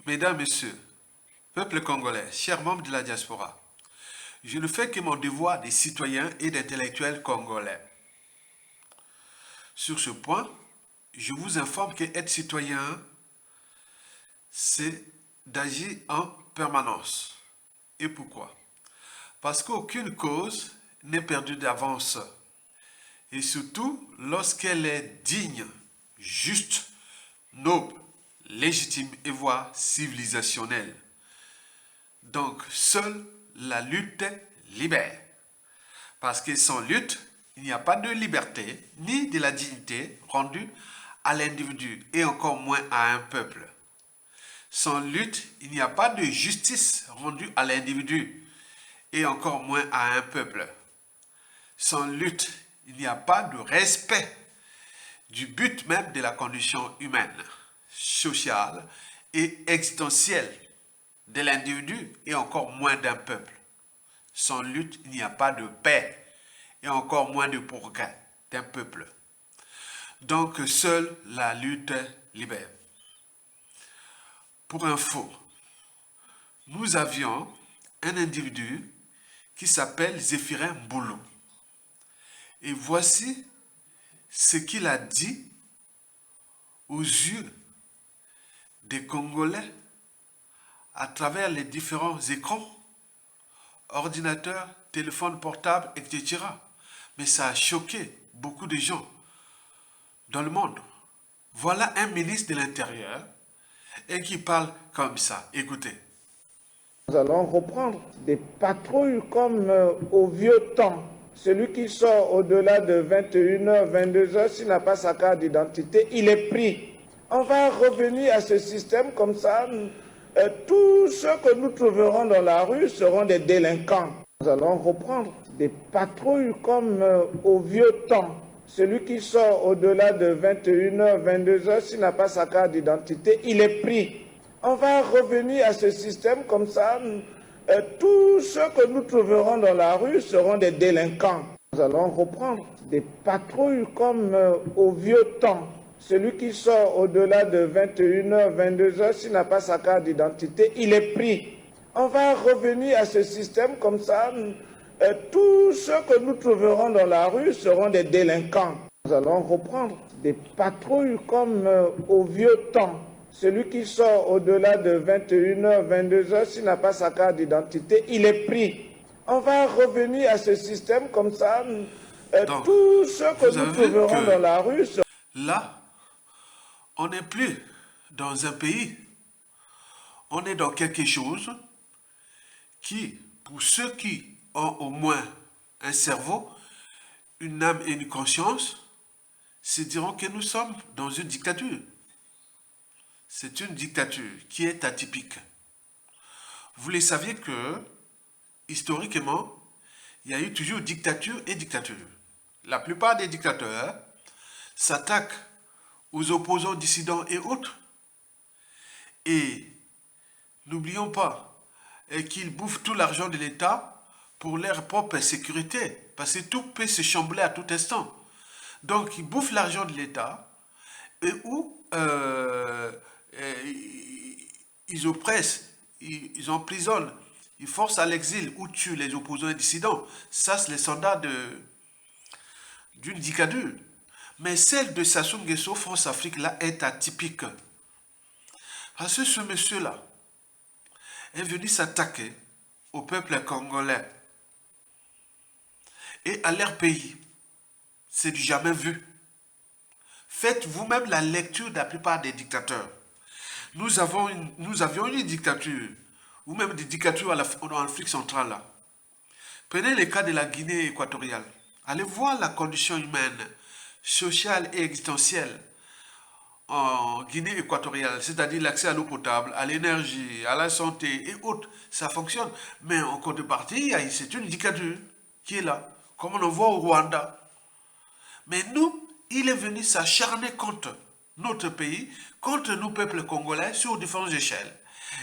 Mesdames, Messieurs, peuple congolais, chers membres de la diaspora, je ne fais que mon devoir de citoyen et d'intellectuel congolais. Sur ce point, je vous informe que être citoyen, c'est d'agir en permanence. Et pourquoi? Parce qu'aucune cause n'est perdue d'avance. Et surtout lorsqu'elle est digne, juste, noble, légitime et voire civilisationnelle. Donc, seule la lutte libère. Parce que sans lutte, il n'y a pas de liberté ni de la dignité rendue à l'individu et encore moins à un peuple. Sans lutte, il n'y a pas de justice rendue à l'individu et encore moins à un peuple. Sans lutte, il n'y a pas de respect du but même de la condition humaine, sociale et existentielle de l'individu et encore moins d'un peuple. Sans lutte, il n'y a pas de paix et encore moins de progrès d'un peuple. Donc, seule la lutte libère. Pour info, nous avions un individu qui s'appelle Zéphirin Boulou. Et voici ce qu'il a dit aux yeux des Congolais à travers les différents écrans, ordinateurs, téléphones portables, etc. Mais ça a choqué beaucoup de gens dans le monde. Voilà un ministre de l'Intérieur et qui parle comme ça. Écoutez. Nous allons reprendre des patrouilles comme au vieux temps. Celui qui sort au-delà de 21h, 22h, s'il n'a pas sa carte d'identité, il est pris. On va revenir à ce système comme ça. Tous ceux que nous trouverons dans la rue seront des délinquants. Nous allons reprendre des patrouilles comme au vieux temps. Celui qui sort au-delà de 21h, 22h, s'il n'a pas sa carte d'identité, il est pris. On va revenir à ce système comme ça. Tous ceux que nous trouverons dans la rue seront des délinquants. Nous allons reprendre des patrouilles comme au vieux temps. Celui qui sort au-delà de 21h, 22h, s'il n'a pas sa carte d'identité, il est pris. On va revenir à ce système comme ça. Tous ceux que nous trouverons dans la rue seront des délinquants. Nous allons reprendre des patrouilles comme au vieux temps. Celui qui sort au-delà de 21h, 22h, s'il n'a pas sa carte d'identité, il est pris. On va revenir à ce système comme ça. Donc, tous ceux que vous nous avez vu trouverons que dans la rue seront... là, on n'est plus dans un pays. On est dans quelque chose qui, pour ceux qui ont au moins un cerveau, une âme et une conscience, se diront que nous sommes dans une dictature. C'est une dictature qui est atypique. Vous le saviez que, historiquement, il y a eu toujours dictature et dictature. La plupart des dictateurs s'attaquent aux opposants dissidents et autres. Et n'oublions pas qu'ils bouffent tout l'argent de l'État pour leur propre sécurité, parce que tout peut se chambouler à tout instant. Donc, ils bouffent l'argent de l'État et où ils oppressent, ils emprisonnent, ils forcent à l'exil ou tuent les opposants et dissidents. Ça, c'est les soldats d'une dictature. Mais celle de Sassou Nguesso, France-Afrique, là, est atypique. Parce que ce monsieur-là est venu s'attaquer au peuple congolais et à leur pays. C'est du jamais vu. Faites vous-même la lecture de la plupart des dictateurs. Nous avions une dictature, ou même des dictatures en Afrique centrale. Là. Prenez le cas de la Guinée équatoriale. Allez voir la condition humaine, sociale et existentielle en Guinée équatoriale, c'est-à-dire l'accès à l'eau potable, à l'énergie, à la santé et autres. Ça fonctionne. Mais en contrepartie, c'est une dictature qui est là, comme on le voit au Rwanda. Mais nous, il est venu s'acharner contre notre pays, contre nous, peuples congolais, sur différentes échelles.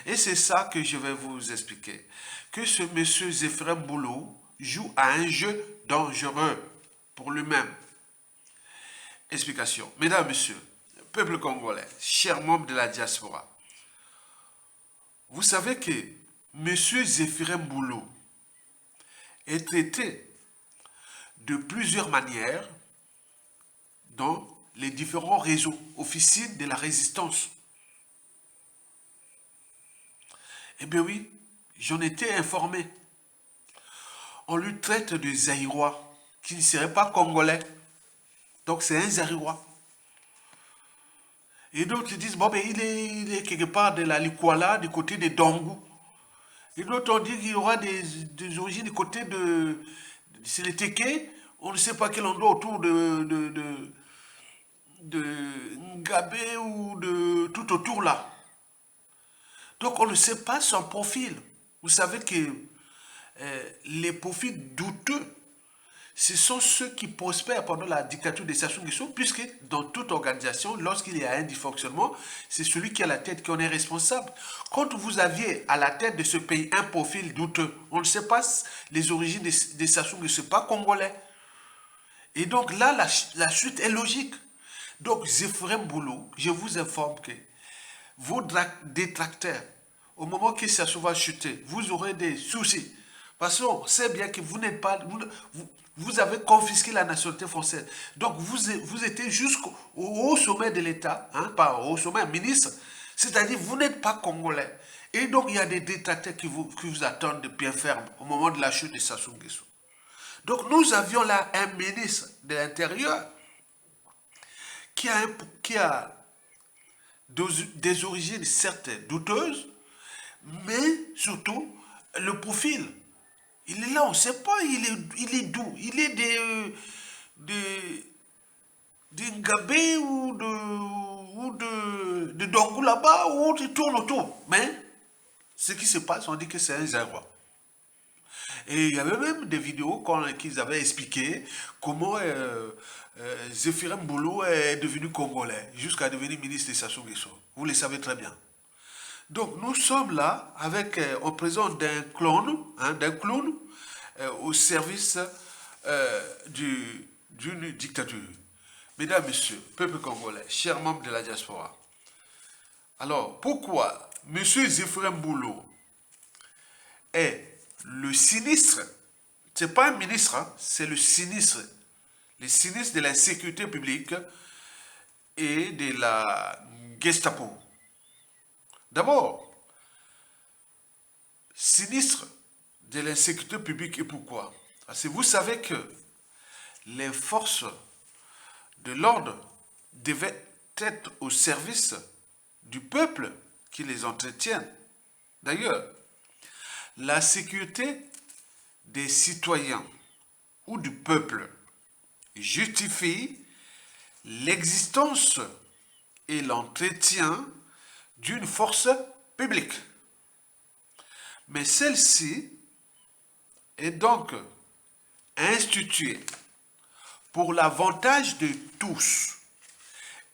Et c'est ça que je vais vous expliquer. Que ce monsieur Zéphirin Boulou joue à un jeu dangereux pour lui-même. Explication. Mesdames, Messieurs, peuple congolais, chers membres de la diaspora, Vous savez que M. Zéphirin Boulot est traité de plusieurs manières dans les différents réseaux, officines de la résistance. Eh bien oui, j'en étais informé. On lui traite de Zaïrois, qui ne serait pas congolais. Donc c'est un Zaïrois. Et d'autres disent, bon, ben, il est quelque part de la Likwala, du côté de Dongou. Et d'autres ont dit qu'il y aura des origines du côté de... C'est les Téké, on ne sait pas quel endroit autour de Ngabé ou de tout autour là. Donc on ne sait pas son profil. Vous savez que les profils douteux, ce sont ceux qui prospèrent pendant la dictature de Sassou Nguesso, puisque dans toute organisation, lorsqu'il y a un dysfonctionnement, c'est celui qui a la tête qui en est responsable. Quand vous aviez à la tête de ce pays un profil douteux, on ne sait pas les origines de Sassou Nguesso, pas congolais. Et donc là, la suite est logique. Donc, Zéphirin Boulot, je vous informe que vos détracteurs, au moment que ça va chuter, vous aurez des soucis. Parce qu'on sait bien que vous n'êtes pas... Vous avez confisqué la nationalité française. Donc, vous étiez jusqu'au haut sommet de l'État, hein, pas au sommet, ministre. C'est-à-dire, vous n'êtes pas congolais. Et donc, il y a des détracteurs qui vous attendent de pied ferme au moment de la chute de Sassou Nguesso. Donc, nous avions là un ministre de l'Intérieur qui a des origines certes douteuses, mais surtout le profil. Il est là, on ne sait pas, il est d'où. Il est de Ngabé ou de Dongou là-bas, ou il tourne autour. Mais ce qui se passe, on dit que c'est un Zaïrois. Et il y avait même des vidéos qu'ils avaient expliqué comment Zéphirin Boulot est devenu congolais, jusqu'à devenir ministre de Sassou Nguesso. Vous le savez très bien. Donc nous sommes là avec, en présence d'un clown, au service d'une dictature. Mesdames, Messieurs, peuple congolais, chers membres de la diaspora. Alors, pourquoi M. Zéphirin Boulot est le sinistre, c'est pas un ministre, hein, c'est le sinistre de la sécurité publique et de la Gestapo. D'abord, sinistre de l'insécurité publique et pourquoi? Parce que vous savez que les forces de l'ordre devaient être au service du peuple qui les entretient. D'ailleurs, la sécurité des citoyens ou du peuple justifie l'existence et l'entretien d'une force publique. Mais celle-ci est donc instituée pour l'avantage de tous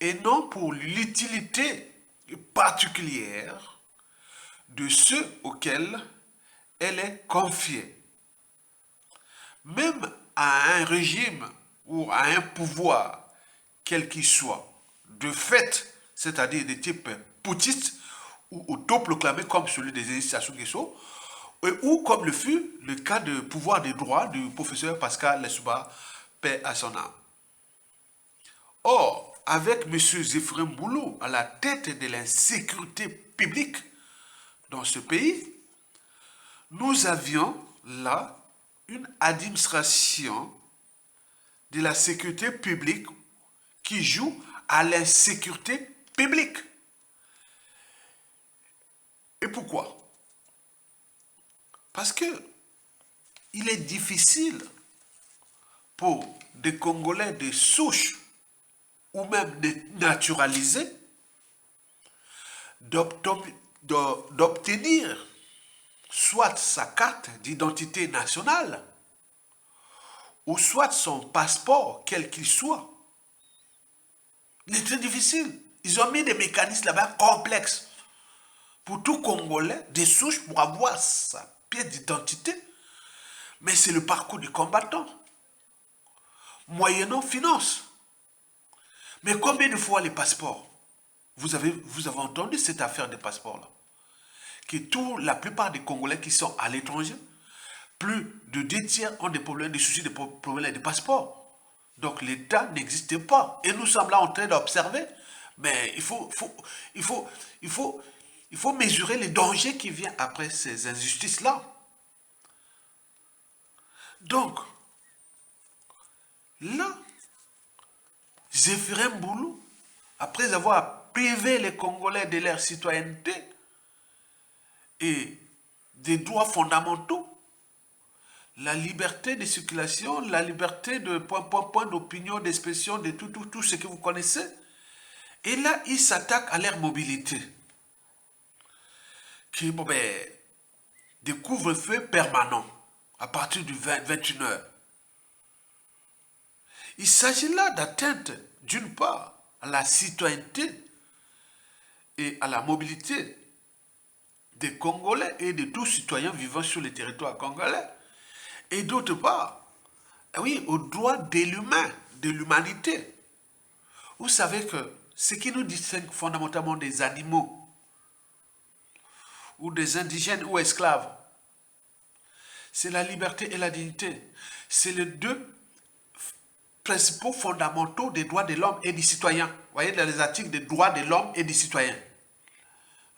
et non pour l'utilité particulière de ceux auxquels elle est confiée. Même à un régime ou à un pouvoir, quel qu'il soit, de fait, c'est-à-dire de type putschiste ou autoproclamé comme celui des Sassou Nguesso, ou comme le fut le cas de pouvoir des droits du professeur Pascal Lessouba, paix à son âme. Or, avec M. Zéphirin Boulot à la tête de l'insécurité publique dans ce pays, nous avions là une administration de la sécurité publique qui joue à l'insécurité publique. Et pourquoi? Parce que il est difficile pour des Congolais de souche ou même de naturalisés d'obtenir soit sa carte d'identité nationale ou soit son passeport, quel qu'il soit. Il est très difficile. Ils ont mis des mécanismes là-bas complexes pour tout Congolais, des souches pour avoir sa pièce d'identité. Mais c'est le parcours du combattant, moyennant finance. Mais combien de fois les passeports? Vous avez entendu cette affaire des passeports-là? que la plupart des Congolais qui sont à l'étranger, plus de 2 tiers ont des problèmes, des soucis, des problèmes de passeport. Donc l'État n'existe pas. Et nous sommes là en train d'observer. Mais il faut mesurer les dangers qui viennent après ces injustices-là. Donc, là, Zéphirin Boulou, après avoir privé les Congolais de leur citoyenneté et des droits fondamentaux, la liberté de circulation, la liberté de point d'opinion, d'expression, de tout ce que vous connaissez. Et là, ils s'attaquent à leur mobilité. Qui, des couvre-feux permanents à partir du 21h. Il s'agit là d'atteinte, d'une part, à la citoyenneté et à la mobilité des Congolais et de tous citoyens vivant sur le territoire congolais. Et d'autre part, oui, aux droits de l'humain, de l'humanité. Vous savez que ce qui nous distingue fondamentalement des animaux, ou des indigènes ou esclaves, c'est la liberté et la dignité. C'est les deux principaux fondamentaux des droits de l'homme et du citoyen. Vous voyez, dans les articles des droits de l'homme et du citoyen.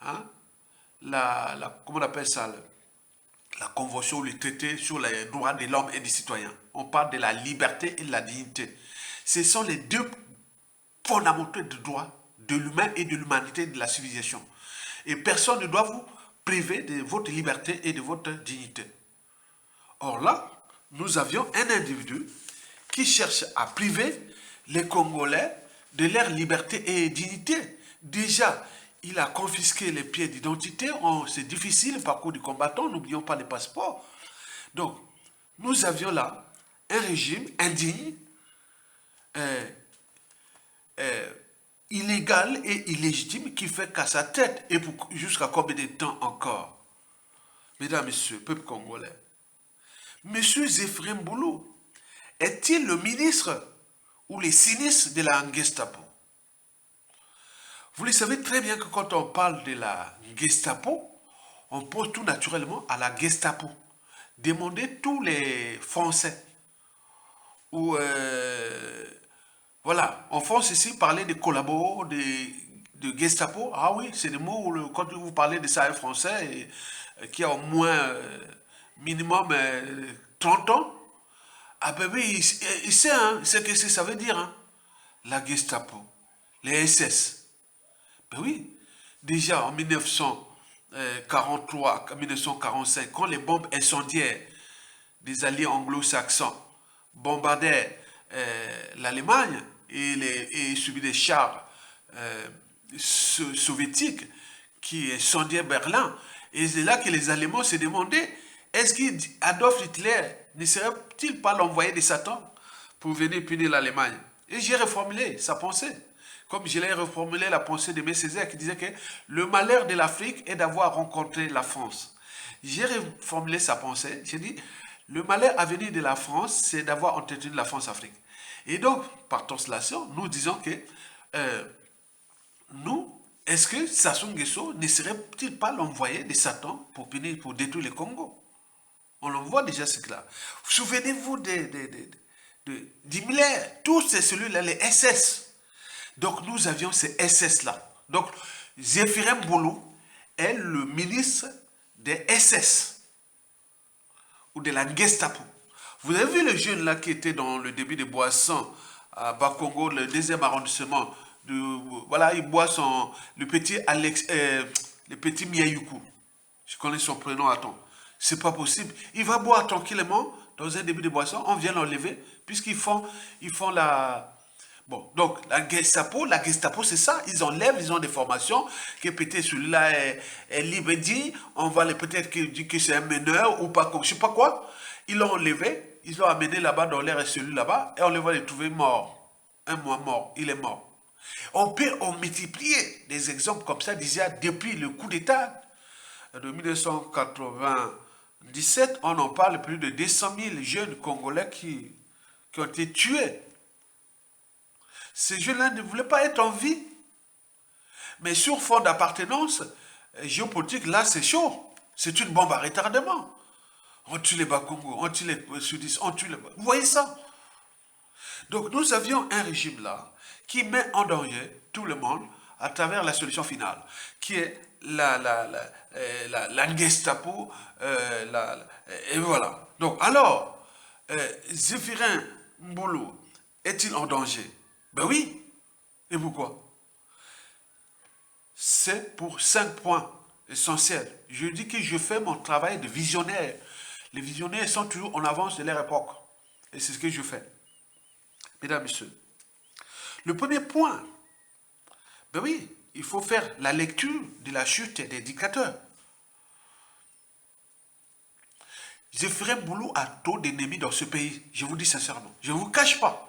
Hein? Comment on appelle ça? La convention ou le traité sur les droits de l'homme et du citoyen. On parle de la liberté et de la dignité. Ce sont les deux fondamentaux des droits de l'humain et de l'humanité de la civilisation. Et personne ne doit vous priver de votre liberté et de votre dignité. Or là, nous avions un individu qui cherche à priver les Congolais de leur liberté et dignité. Déjà, il a confisqué les pièces d'identité. C'est difficile, le parcours du combattant, n'oublions pas les passeports. Donc, nous avions là un régime indigne, illégal et illégitime qui fait qu'à sa tête, et jusqu'à combien de temps encore? Mesdames, Messieurs, peuple congolais, Monsieur Zéphirin Boulou est-il le ministre ou le sinistre de la Gestapo? Vous le savez très bien que quand on parle de la Gestapo, on pose tout naturellement à la Gestapo. Demandez tous les Français. Ou, voilà, en France ici, parler de collabos, de Gestapo, ah oui, c'est des mots où quand vous parlez de ça à un Français qui a au moins minimum 30 ans, ah ben oui, il sait, hein, ce que ça veut dire, hein, la Gestapo, les SS. Ben oui, déjà en 1943, 1945, quand les bombes incendiaires des alliés anglo-saxons bombardaient l'Allemagne et subi des chars soviétiques qui incendiaient Berlin, et c'est là que les Allemands se demandaient, est-ce qu'Adolf Hitler ne serait-il pas l'envoyé de Satan pour venir punir l'Allemagne? Et j'ai reformulé sa pensée. Comme je l'ai reformulé la pensée de M. Césaire qui disait que le malheur de l'Afrique est d'avoir rencontré la France. J'ai reformulé sa pensée. J'ai dit, le malheur à venir de la France, c'est d'avoir entretenu la France-Afrique. Et donc, par translation, nous disons que est-ce que Sassou Nguesso ne serait-il pas l'envoyé de Satan pour détruire le Congo? On l'envoie déjà ce là. Souvenez-vous d'Himmler, tous ces cellules-là, les SS. Donc nous avions ces SS-là. Donc Zéphirin Boulou est le ministre des SS ou de la Gestapo. Vous avez vu le jeune là qui était dans le débit de boisson à Bakongo, le 2e arrondissement. Voilà, il boit le petit Miayuku. Je connais son prénom, attends. C'est pas possible. Il va boire tranquillement dans un débit de boisson. On vient l'enlever puisqu'ils font la... Bon, donc la Gestapo c'est ça. Ils enlèvent, ils ont des formations que peut-être celui-là est libre dit. On va peut-être dire que c'est un meneur ou pas, je sais pas quoi. Ils l'ont enlevé, ils l'ont amené là-bas dans l'air et celui là-bas et on le va le trouver mort. Un mois mort, il est mort. On peut en multiplier des exemples comme ça déjà depuis le coup d'État de 1997. On en parle, plus de 200 000 jeunes Congolais qui ont été tués. Ces jeunes-là ne voulaient pas être en vie. Mais sur fond d'appartenance, géopolitique, là, c'est chaud. C'est une bombe à retardement. On tue les Bakongo, on tue les sudistes, on tue les... Vous voyez ça? Donc, nous avions un régime là qui met en danger tout le monde à travers la solution finale, qui est la Gestapo, et voilà. Donc, alors, Zéphirin Mbolo est-il en danger? Ben oui. Et pourquoi? C'est pour 5 points essentiels. Je dis que je fais mon travail de visionnaire. Les visionnaires sont toujours en avance de leur époque. Et c'est ce que je fais. Mesdames, Messieurs. Le premier point, ben oui, il faut faire la lecture de la chute des dictateurs. Zéphirin Mbolo a trop d'ennemis dans ce pays, je vous dis sincèrement. Je ne vous cache pas.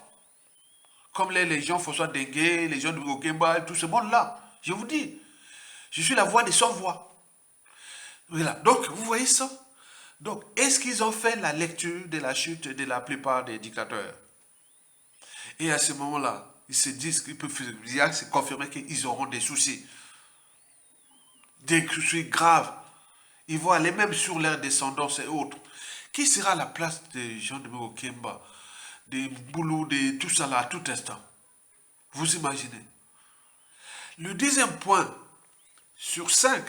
Comme les gens François Dengue, les gens de Gokemba, tout ce monde-là. Je vous dis, je suis la voix des sans-voix. Voilà. Donc, vous voyez ça? Donc, est-ce qu'ils ont fait la lecture de la chute de la plupart des dictateurs? Et à ce moment-là, ils se disent qu'ils peuvent se confirmer qu'ils auront des soucis. Des soucis graves. Ils vont aller même sur leurs descendants et autres. Qui sera la place des gens de Gokemba, des Boulou, de tout ça là, à tout instant? Vous imaginez? Le deuxième point sur 5,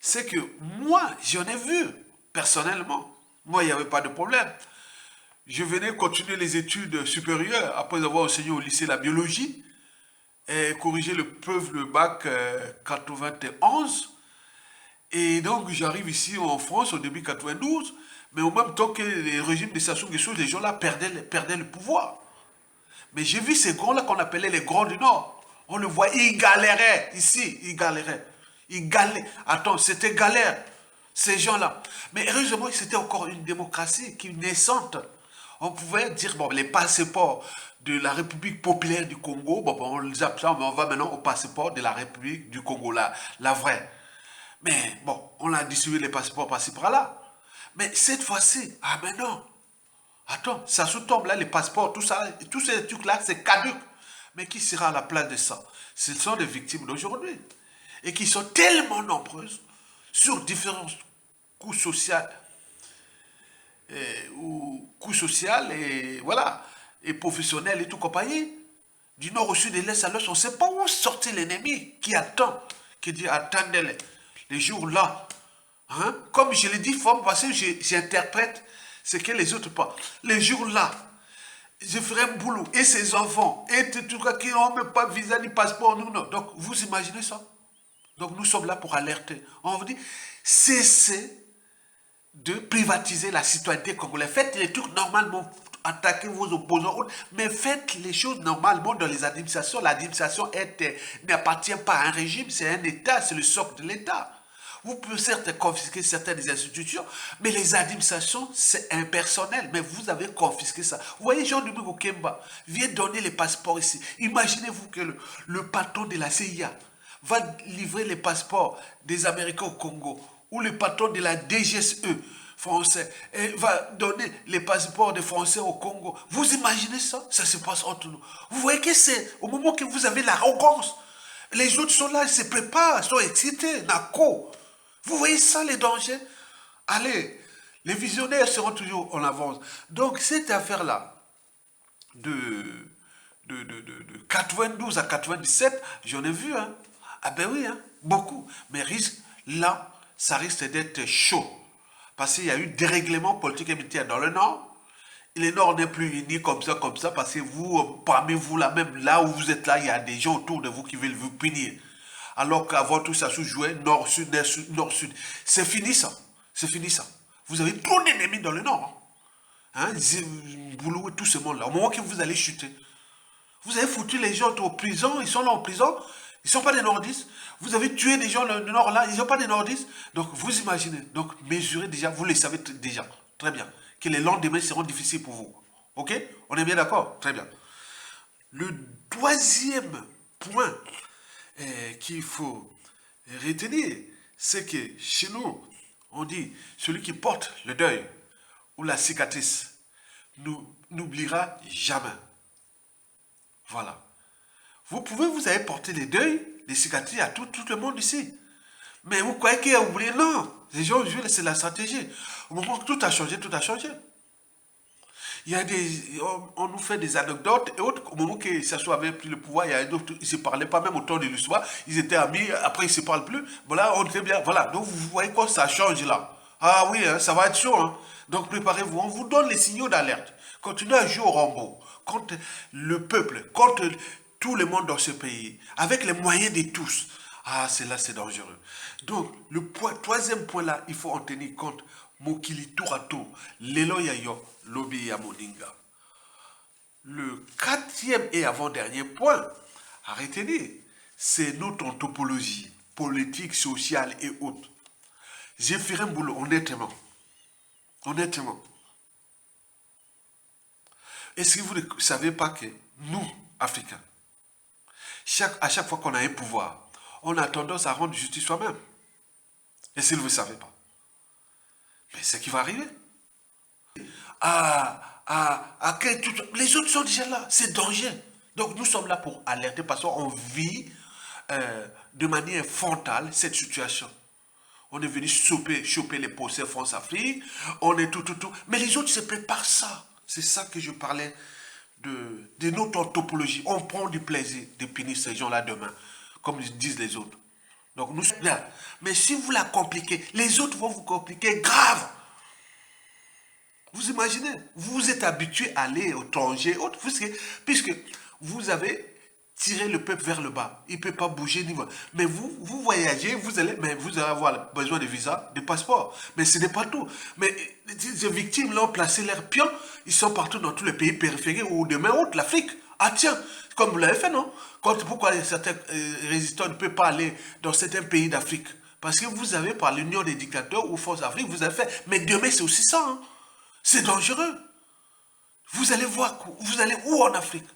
c'est que moi, j'en ai vu, personnellement. Moi, il n'y avait pas de problème. Je venais continuer les études supérieures après avoir enseigné au lycée la biologie et corrigé le PEUV, le bac 91. Et donc, j'arrive ici en France au début 92, mais au même temps que les régimes de Sassou Nguesso, les gens là perdaient le pouvoir. Mais j'ai vu ces grands-là qu'on appelait les grands du Nord. On le voit, ils galéraient ici, ils galéraient. Ils galéraient. Attends, c'était galère, ces gens-là. Mais heureusement, c'était encore une démocratie qui est naissante. On pouvait dire, bon, les passeports de la République populaire du Congo, bon, on les appelle, mais on va maintenant au passeport de la République du Congo, la vraie. Mais bon, on a distribué les passeports par-ci par-là. Mais cette fois-ci, ah mais non. Attends, ça se tombe là, les passeports, tout ça, tous ces trucs-là, c'est caduc. Mais qui sera à la place de ça? Ce sont les victimes d'aujourd'hui. Et qui sont tellement nombreuses sur différents coups sociaux et voilà, et professionnels et tout compagnie. Du nord au sud, de l'est à l'ouest, on ne sait pas où sortir l'ennemi qui attend, qui dit attendez les jours là. Hein? Comme je l'ai dit, faut parce que j'interprète ce que les autres pas. Les jours là, je ferai un boulot et ses enfants, et tout cas qui n'ont même pas visa ni passeport, non. Donc vous imaginez ça? Donc nous sommes là pour alerter. On vous dit, cessez de privatiser la citoyenneté congolaise. Faites les trucs normalement, attaquez vos opposants, mais faites les choses normalement dans les administrations. L'administration n'appartient pas à un régime, c'est un État, c'est le socle de l'État. Vous pouvez certes confisquer certaines institutions, mais les administrations, c'est impersonnel. Mais vous avez confisqué ça. Vous voyez, Jean-Domingue Okemba vient donner les passeports ici. Imaginez-vous que le patron de la CIA va livrer les passeports des Américains au Congo, ou le patron de la DGSE français va donner les passeports des Français au Congo. Vous imaginez ça? Ça se passe entre nous. Vous voyez que c'est au moment que vous avez l'arrogance. Les autres sont là, ils se préparent, sont excités, nako. Vous voyez ça, les dangers? Allez, les visionnaires seront toujours en avance. Donc, cette affaire-là, de 92 à 97, j'en ai vu, hein. Ah ben oui, hein, beaucoup. Mais là, ça risque d'être chaud. Parce qu'il y a eu dérèglement politique et militaire dans le Nord. Et le Nord n'est plus uni comme ça, parce que vous, parmi vous, là, même là où vous êtes là, il y a des gens autour de vous qui veulent vous punir. Alors qu'avant tout ça se jouait nord-sud, est-sud, nord-sud. C'est fini ça. C'est fini ça. Vous avez trop d'ennemis dans le Nord. Hein, Boulou et tout ce monde-là. Au moment que vous allez chuter, vous avez foutu les gens en prison, ils sont là en prison, ils ne sont pas des nordistes. Vous avez tué des gens dans le Nord là, ils ne sont pas des nordistes. Donc vous imaginez, donc mesurez déjà, vous le savez déjà, très bien, que les lendemains seront difficiles pour vous. Ok? On est bien d'accord? Très bien. Le troisième point qu'il faut retenir, c'est que chez nous, on dit, celui qui porte le deuil ou la cicatrice n'oubliera jamais. Voilà. Vous avez porté les deuils, les cicatrices à tout le monde ici. Mais vous croyez qu'il a oublié? Non. Les gens, c'est la stratégie. Au moment où tout a changé, tout a changé. Il y a on nous fait des anecdotes et autres. Au moment que Sassou avait pris le pouvoir, il y a d'autres, ils ne se parlaient pas même au temps de l'histoire. Ils étaient amis, après ils ne se parlent plus. Voilà, on était bien. Voilà, donc vous voyez quoi, ça change là. Ah oui, hein, ça va être chaud. Hein. Donc préparez-vous, on vous donne les signaux d'alerte. Continuez à jouer au Rambo contre le peuple, contre tout le monde dans ce pays, avec les moyens de tous. Ah, c'est dangereux. Donc, troisième point là, il faut en tenir compte. Mokili tour à tour. Lelo yayo, lobi ya moninga. Le quatrième et avant-dernier point à retenir, c'est notre anthropologie politique, sociale et autres. J'ai fait un boulot, honnêtement. Honnêtement. Est-ce que vous ne savez pas que nous, Africains, à chaque fois qu'on a un pouvoir, on a tendance à rendre justice soi-même. Est-ce que vous ne savez pas? Mais c'est ce qui va arriver. Les autres sont déjà là. C'est danger. Donc nous sommes là pour alerter parce qu'on vit de manière frontale cette situation. On est venu choper les procès France-Afrique. On est tout. Mais les autres se préparent ça. C'est ça que je parlais de notre anthropologie. On prend du plaisir de punir ces gens-là demain, comme disent les autres. Donc nous sommes là. Mais si vous la compliquez, les autres vont vous compliquer grave. Vous imaginez, vous êtes habitué à aller au étranger, puisque vous avez tiré le peuple vers le bas. Il ne peut pas bouger ni voir. Mais vous voyagez, vous allez avoir besoin de visa, de passeport. Mais ce n'est pas tout. Mais les victimes là ont placé leurs pions. Ils sont partout dans tous les pays périphériques ou de main haute, l'Afrique. Ah tiens, comme vous l'avez fait, non? Pourquoi certains résistants ne peuvent pas aller dans certains pays d'Afrique? Parce que vous avez, par l'union des dictateurs ou Force Afrique, vous avez fait. Mais demain, c'est aussi ça. Hein? C'est dangereux. Vous allez voir, vous allez où en Afrique?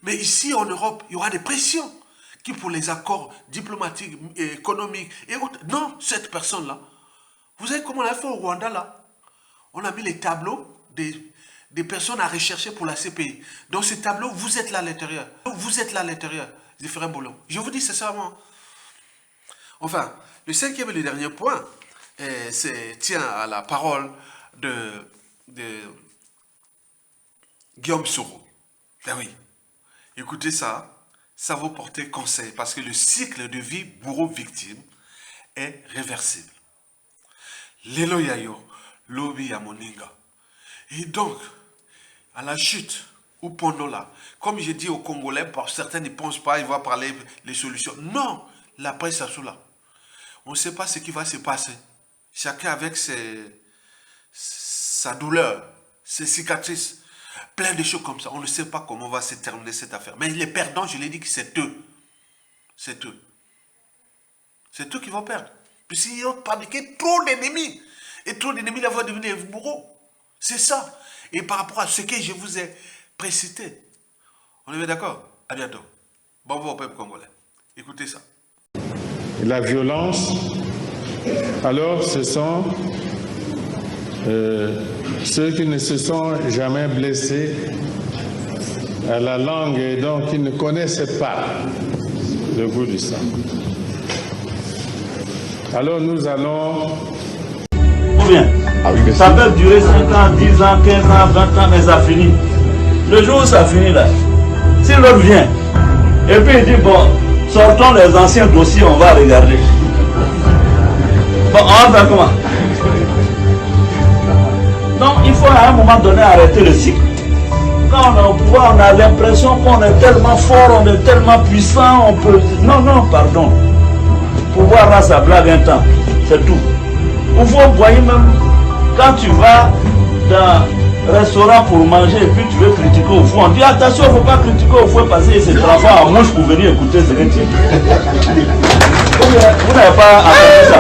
Mais ici, en Europe, il y aura des pressions qui, pour les accords diplomatiques, économiques et autres. Non, cette personne-là. Vous savez comment on a fait au Rwanda, là? On a mis les tableaux des personnes à rechercher pour la CPI. Dans ces tableaux, vous êtes là à l'intérieur. Vous êtes là à l'intérieur. Différents boulots. Je vous dis, c'est ça, moi. Enfin, le cinquième et le dernier point, tient à la parole de Guillaume Soro. Ben oui. Écoutez ça, ça va porter conseil parce que le cycle de vie bourreau-victime est réversible. Lelo yayo, lobi ya moninga. Et donc, à la chute, ou pendant là, comme j'ai dit aux Congolais, certains ne pensent pas, ils vont parler les solutions. Non, la presse à là. On ne sait pas ce qui va se passer. Chacun avec sa douleur, ses cicatrices. Plein de choses comme ça. On ne sait pas comment va se terminer cette affaire. Mais les perdants, je l'ai dit que c'est eux. C'est eux. C'est eux qui vont perdre. Puisqu'ils ont paniqué trop d'ennemis. Et trop d'ennemis, ils vont devenir bourreaux. C'est ça. Et par rapport à ce que je vous ai précité. On est d'accord? À bientôt. Bon vent au peuple congolais. Écoutez ça. La violence, alors ce sont ceux qui ne se sont jamais blessés à la langue et donc qui ne connaissent pas le goût du sang. Alors nous allons... Combien? Ça peut durer 5 ans, 10 ans, 15 ans, 20 ans, mais ça finit. Le jour où ça finit là, si l'autre vient, et puis il dit, bon, sortons les anciens dossiers, on va regarder. Bon, on va faire comment? Donc il faut à un moment donné arrêter le cycle. Quand on est au pouvoir, on a l'impression qu'on est tellement fort, on est tellement puissant, on peut... Non, pardon. Pouvoir là, ça blague un temps, c'est tout. Vous voyez même, quand tu vas dans un restaurant pour manger et puis tu veux critiquer au fond, on dit attention, il ne faut pas critiquer au fond parce qu'il se transforme en mouche pour venir écouter ce que tu dis. Vous n'avez pas entendu ça?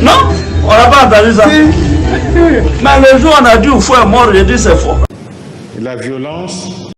Non, on n'a pas entendu ça. Mais le jour où on a dit au fond est mort, j'ai dit c'est faux. La violence